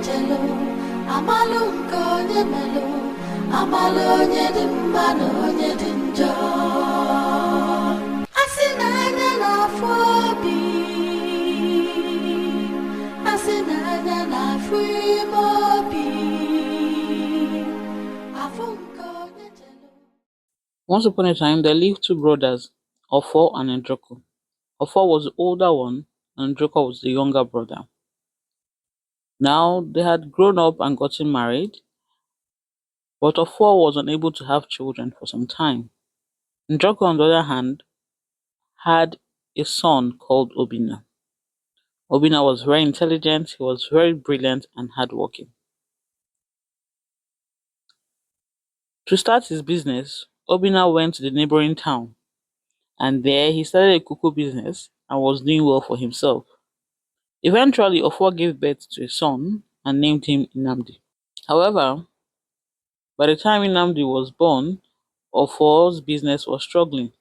chelo, amalunko onye melo, amalo onye dị mma na onye dị njọ. Asị na anya na-afụ obi, asị na anya na-afụ ime obi, afụ nke onye chelo. Once upon a time, there lived two brothers, Ofo and Njoku. Ofo was the older one, and Njoku was the younger brother. Now, they had grown up and gotten married, but Ofo was unable to have children for some time. Njoku, on the other hand, had a son called Obina. Obina was very intelligent, he was very brilliant and hardworking. To start his business, Obina went to the neighboring town, and there he started a cocoa business and was doing well for himself. Eventually, Ofo gave birth to a son and named him Inamdi. However, by the time Inamdi was born, Ofo's business was struggling.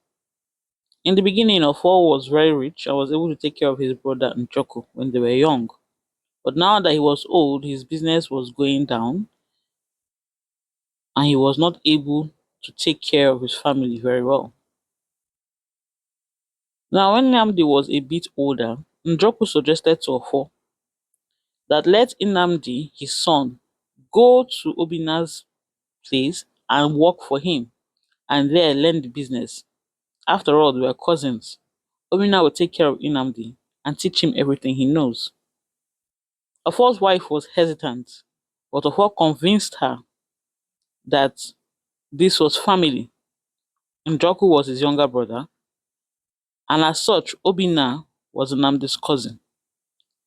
In the beginning, Ofo was very rich and was able to take care of his brother Njoku when they were young. But now that he was old, his business was going down and he was not able to take care of his family very well. Now, when Inamdi was a bit older, Njoku suggested to Ofo that let Inamdi, his son, go to Obina's place and work for him and there learn the business. After all, they were cousins. Obina would take care of Inamdi and teach him everything he knows. Ofo's wife was hesitant, but Ofo convinced her that this was family. Njoku was his younger brother, and as such, Obina was Nnamdi's cousin.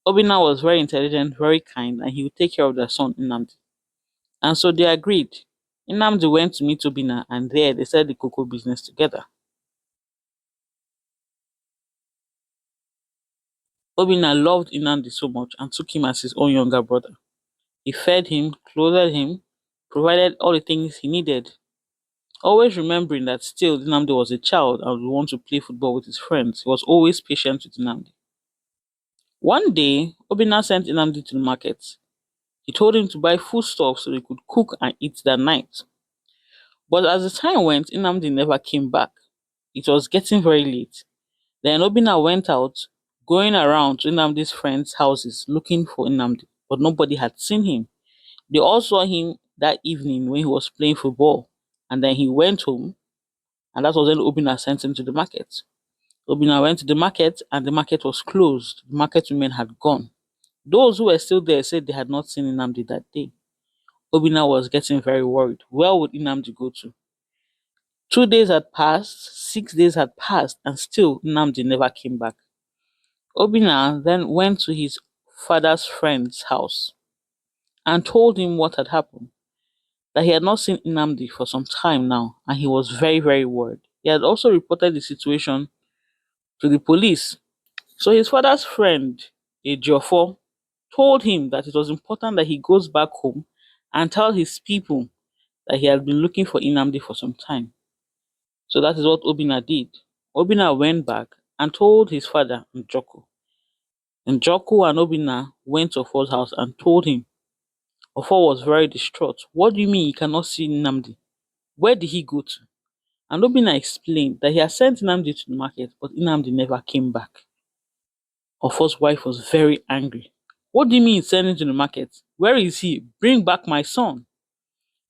Obina was very intelligent, very kind, and he would take care of their son Nnamdi. And so they agreed. Nnamdi went to meet Obina, and there they started the cocoa business together. Obina loved Nnamdi so much and took him as his own younger brother. He fed him, clothed him, provided all the things he needed, always remembering that still Nnamdi was a child and would want to play football with his friends. He was always patient with Nnamdi. One day, Obina sent Nnamdi to the market. He told him to buy foodstuffs so they could cook and eat that night. But as the time went, Nnamdi never came back. It was getting very late. Then Obina went out, going around to Nnamdi's friends' houses looking for Nnamdi, but nobody had seen him. They all saw him that evening when he was playing football, and then he went home, and that was when Obina sent him to the market. Obina went to the market, and the market was closed. The market women had gone. Those who were still there said they had not seen Nnamdi that day. Obina was getting very worried. Where would Nnamdi go to? 2 days had passed, 6 days had passed, and still Nnamdi never came back. Obina then went to his father's friend's house and told him what had happened, that he had not seen Nnamdi for some time now, and he was very, very worried. He had also reported the situation to the police. So his father's friend, Ejiofor, told him that it was important that he goes back home and tell his people that he had been looking for Nnamdi for some time. So that is what Obina did. Obina went back and told his father, Njoku. Njoku and Obina went to Ofo's house and told him. Ofo was very distraught. What do you mean you cannot see Nnamdi? Where did he go to? And Obina explained that he had sent Nnamdi to the market, but Nnamdi never came back. Ofo's wife was very angry. What do you mean send him to the market? Where is he? Bring back my son.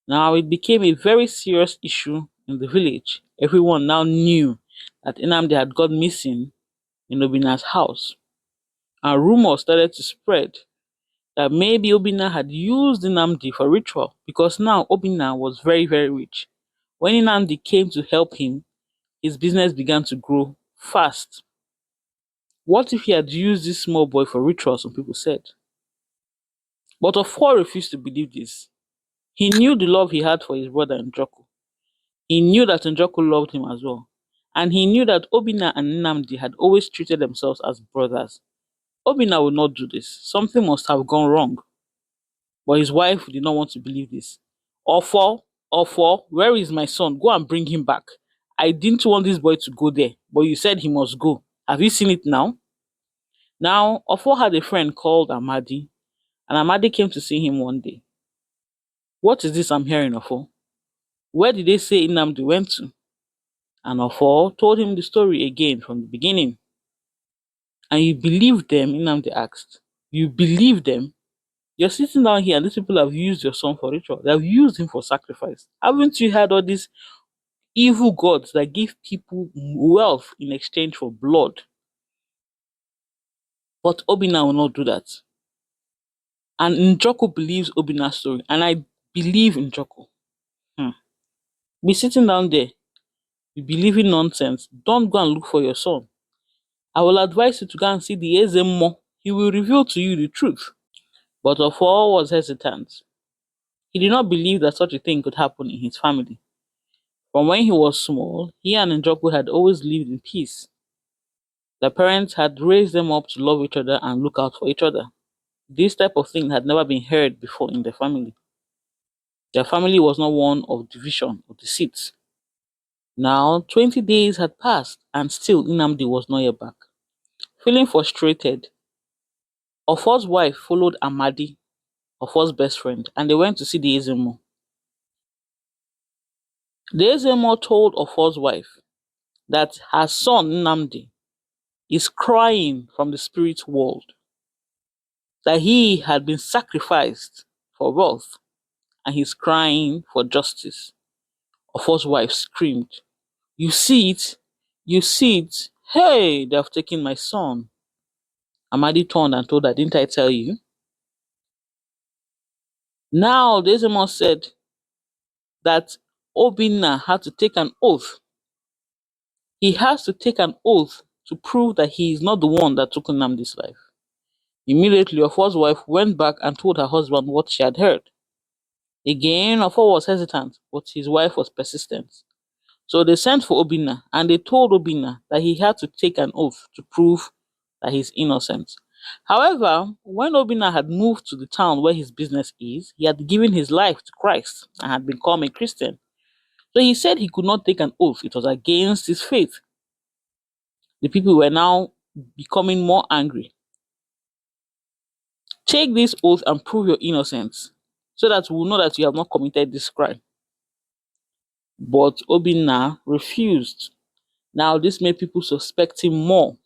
Now it became a very serious issue in the village. Everyone now knew that Nnamdi had gone missing in Obina's house. And rumors started to spread that maybe Obina had used Nnamdi for ritual, because now Obina was very, very rich. When Nnamdi came to help him, his business began to grow fast. What if he had used this small boy for ritual, some people said. But Ofo refused to believe this. He knew the love he had for his brother Njoku. He knew that Njoku loved him as well. And he knew that Obina and Nnamdi had always treated themselves as brothers. Obina would not do this. Something must have gone wrong. But his wife did not want to believe this. Ofo, where is my son? Go and bring him back. I didn't want this boy to go there, but you said he must go. Have you seen it now? Now, Ofo had a friend called Amadi, And Amadi came to see him one day. What is this I'm hearing, Ofo? Where did they say Inamdi went to? And Ofo told him the story again from the beginning. And you believe them? Inamdi asked. You believe them? You're sitting down here and these people have used your son for ritual. They have used him for sacrifice. Haven't you heard all these evil gods that give people wealth in exchange for blood? But Obina will not do that. And Njoko believes Obina's story. And I believe Njoko. Be sitting down there, be believing nonsense. Don't go and look for your son. I will advise you to go and see the Ezemo. He will reveal to you the truth. But Ofo was hesitant. He did not believe that such a thing could happen in his family. From when he was small, he and Njoku had always lived in peace. Their parents had raised them up to love each other and look out for each other. This type of thing had never been heard before in their family. Their family was not one of division or deceit. Now, 20 days had passed and still Inamdi was not yet back. Feeling frustrated, Ofo's wife followed Amadi, Ofo's best friend, and they went to see the Ezemo. The Ezemo told Ofo's wife that her son Nnamdi is crying from the spirit world, that he had been sacrificed for wealth and he's crying for justice. Ofo's wife screamed, "You see it? You see it? Hey, they have taken my son." Amadi turned and told her, "Didn't I tell you?" Now, the Ezemo said that Obinna had to take an oath. He has to take an oath to prove that he is not the one that took Nnamdi's life. Immediately, Ofo's wife went back and told her husband what she had heard. Again, Ofo was hesitant, but his wife was persistent. So they sent for Obinna and they told Obinna that he had to take an oath to prove that he's innocent. However, when Obinna had moved to the town where his business is, he had given his life to Christ and had become a Christian. So he said he could not take an oath, it was against his faith. The people were now becoming more angry. "Take this oath and prove your innocence, so that we will know that you have not committed this crime." But Obinna refused. Now this made people suspect him more,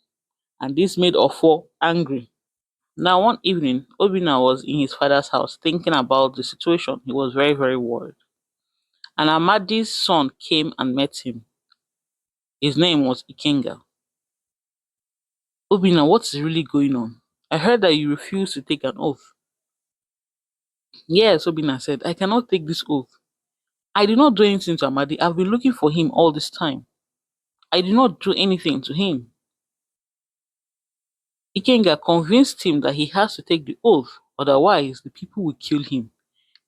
and this made Ofo angry. Now one evening, Obinna was in his father's house thinking about the situation. He was very, very worried. And Amadi's son came and met him. His name was Ikenga. "Obinna, what is really going on? I heard that you refused to take an oath." "Yes," Obinna said, "I cannot take this oath. I did not do anything to Amadi. I've been looking for him all this time. I did not do anything to him." Ikenga convinced him that he has to take the oath, otherwise the people will kill him.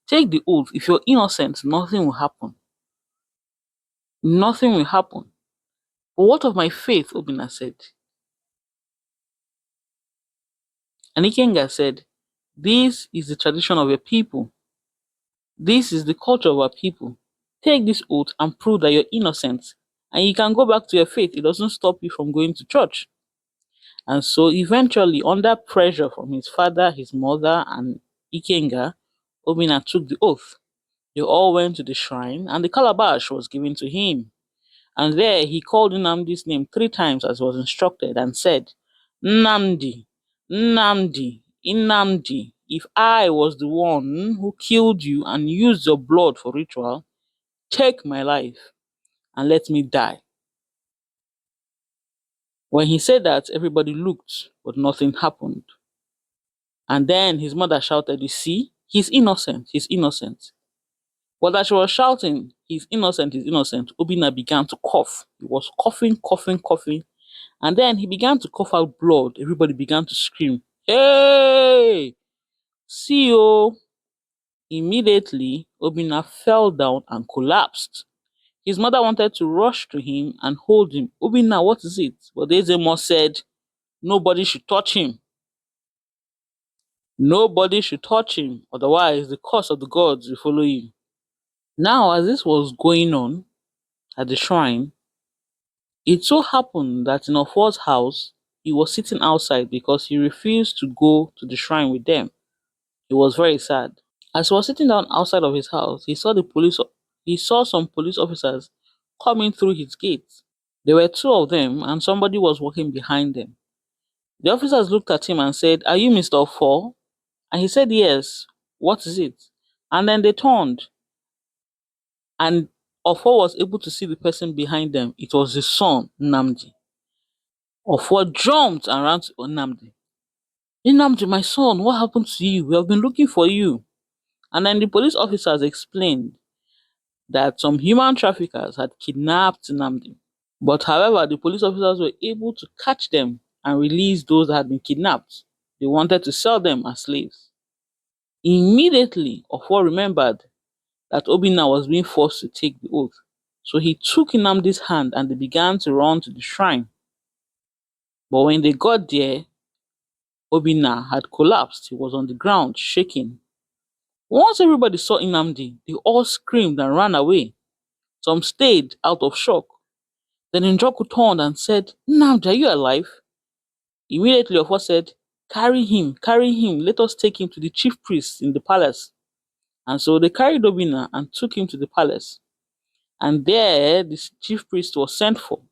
"Take the oath. If you're innocent, nothing will happen. Nothing will happen." "But what of my faith?" Obinna said. And Ikenga said, "This is the tradition of your people. This is the culture of our people. Take this oath and prove that you're innocent. And you can go back to your faith. It doesn't stop you from going to church." And so eventually, under pressure from his father, his mother, and Ikenga, Obinna took the oath. They all went to the shrine, and the calabash was given to him. And there he called Nnamdi's name 3 times as was instructed and said, "Nnamdi, Nnamdi, Nnamdi, if I was the one who killed you and used your blood for ritual, take my life and let me die." When he said that, everybody looked, but nothing happened. And then his mother shouted, "You see, he's innocent, he's innocent." But as she was shouting, he's innocent, Obinna began to cough. He was coughing, coughing, coughing. And then he began to cough out blood. Everybody began to scream, "Hey! See oh!" Immediately, Obinna fell down and collapsed. His mother wanted to rush to him and hold him. "Obinna, what is it?" But Ezemo said, "Nobody should touch him. Nobody should touch him, otherwise the curse of the gods will follow you." Now, as this was going on at the shrine, it so happened that in Ofo's house, he was sitting outside because he refused to go to the shrine with them. He was very sad. As he was sitting down outside of his house, he saw some police officers coming through his gate. There were two of them, and somebody was walking behind them. The officers looked at him and said, "Are you Mr. Four?" And he said, "Yes. What is it?" And then they turned, and Ofo was able to see the person behind them. It was his son, Namdi. Ofo jumped and ran to Namdi. "Namdi, my son, what happened to you? We have been looking for you." And then the police officers explained that some human traffickers had kidnapped Namdi. But however, the police officers were able to catch them and release those that had been kidnapped. They wanted to sell them as slaves. Immediately, Ofo remembered that Obinna was being forced to take the oath. So he took Nnamdi's hand and they began to run to the shrine. But when they got there, Obinna had collapsed. He was on the ground, shaking. Once everybody saw Nnamdi, they all screamed and ran away. Some stayed out of shock. Then Njoku turned and said, "Nnamdi, are you alive?" Immediately Ofo said, carry him, let us take him to the chief priest in the palace." And so they carried Obinna and took him to the palace. And there the chief priest was sent for.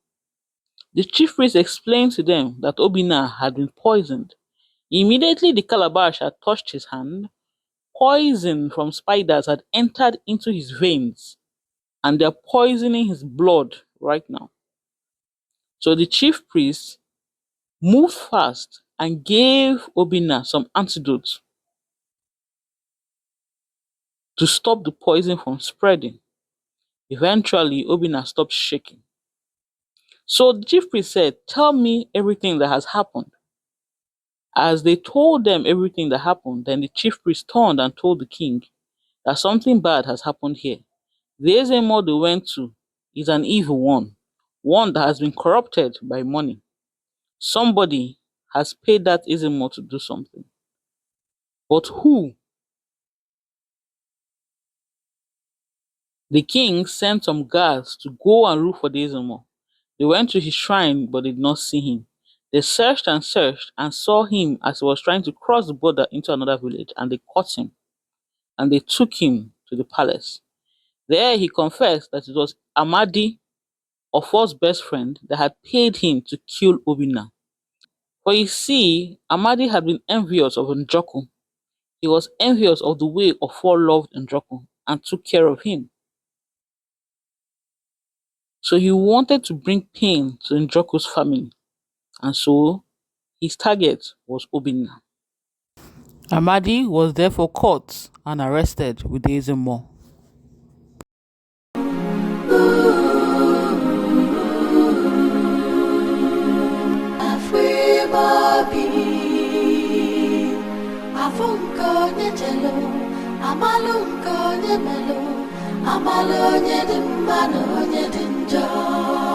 The chief priest explained to them that Obinna had been poisoned. Immediately the calabash had touched his hand, poison from spiders had entered into his veins, and they're poisoning his blood right now. So the chief priest moved fast and gave Obinna some antidotes to stop the poison from spreading. Eventually, Obinna stopped shaking. So the chief priest said, "Tell me everything that has happened." As they told them everything that happened, then the chief priest turned and told the king that something bad has happened here. The Ezemo they went to is an evil one that has been corrupted by money. Somebody has paid that Ezemo to do something. But who? The king sent some guards to go and look for the Ezemo. They went to his shrine but did not see him. They searched and saw him as he was trying to cross the border into another village, and they caught him and they took him to the palace. There he confessed that it was Amadi, Ofo's best friend, that had paid him to kill Obinna. For you see, Amadi had been envious of Njoku. He was envious of the way Ofo loved Njoku and took care of him. So he wanted to bring pain to Njoku's family, and so his target was Obinna. Amadi was therefore caught and arrested with the Ezemo. Afunko nyetelo, amalunko nyemelo, amalo nyedimano nyedinjo.